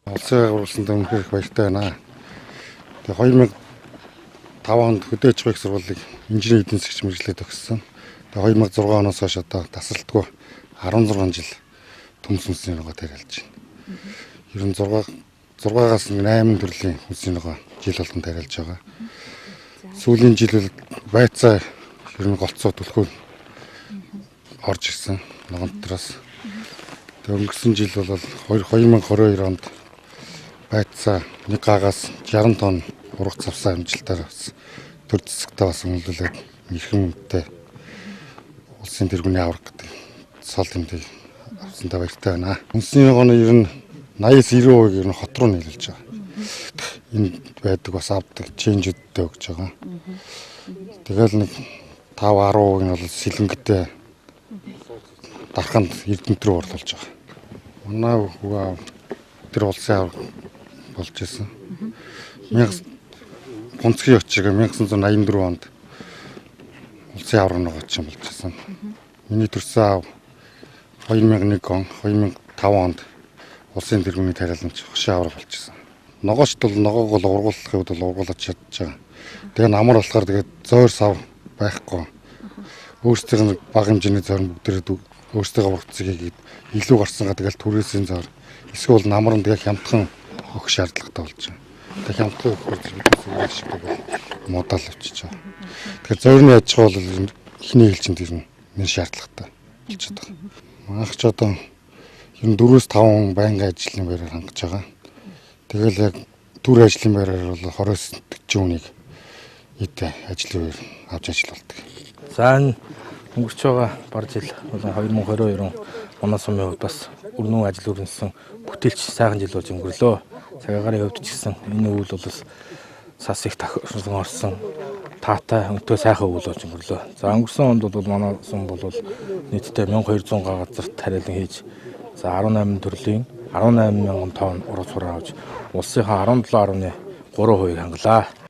Улсын агуулсанд үнэхээр их баяртай байна. Тэгээ 2005 онд хөдөөж байх сургуулийг инженерийн эдийн засгч мэргэжлээ төгссөн. Тэгээ 2006 оноос хойш одоо тасралтгүй 16 жил төмс хүнсний ногоо тариалж байна. Ер нь 6-аас 8 төрлийн хүнсний ногоо жил болгон тариалж байгаа. Сүүлийн жилүүд байцаа ер нь голцоо түлхүүр орж ирсэн ногоон дотроос. Тэгээ өнгөрсөн жил бол 2022 онд байцаа нэг гаагаас 60 тонн ургац авсан амжилтаар бас төр зэсэгтээ бас үнэлүүлээд эрхэмтэй улсын тэргүүний авраг гэдэг цол тэмдэг авсантай баяртай байна. Хүнсний ногооны ер нь 80-90% ер нь хот руу нийлүүлж байгаа. Энд байдаг бас авдаг ченжүүдтэй өгч байгаа. Тэгэл нэг 5-10% нь бол сэлэнгэтэй дарханд эрдэмт рүү орлуулж байгаа. Манай хүү тэр улсын авраг болж исэн. Гонцгийн очиг 1984 онд улсын авраг ногооч болж исэн. Миний төрсөн аав 2001 он 2005 онд улсын тэргүүний тариаламж хошин авраг болж исэн. Ногоочд бол ногоог бол ургуулахын үед бол ургуулж чадж байгаа. Тэгээ намар болохоор тэгээд зөөр сав байхгүй. Өөрсдийн бага хэмжээний зөөр бүгдээ өөрсдөө ургацгийг хийгээд илүү гарсангаа тэгэл түрээсийн зөөр эсвэл намар нь тэгээ хямдхан өгөх шаардлагатай болж байгаа. Тэгээ хямдхан өгөхөөр зэрэг шиг модал авчиж байгаа. Тэгэхээр зөөрний аж ахуй бол ихний хэлжинд ер нь нэр шаардлагатай болчиход байгаа. Манайх ч одоо ер нь 4-5 байнгын ажлын байраар хангаж байгаа. Тэгэл яг төр ажлын байраар бол 20-40 хүнийг ийдээ ажлын байр авч ажилладаг. За өнгөрч байгаа бар жил 2022 оноо сумын хувьд бас өрнөн ажил үргэлжлсэн бүтээлч сайхан жил болж өнгөрлөө. Цагаагаар явж гисэн энэ үйл бол сас их тохирсон орсон таатай өнтөө сайхан үйл болж өнгөрлөө. За өнгөрсөн онд бол манай сум бол нийтдээ 1200 га газарт тариалан хийж за 18 төрлийн 18,000 тонн ургац авч улсынхаа 17.3% хангалаа.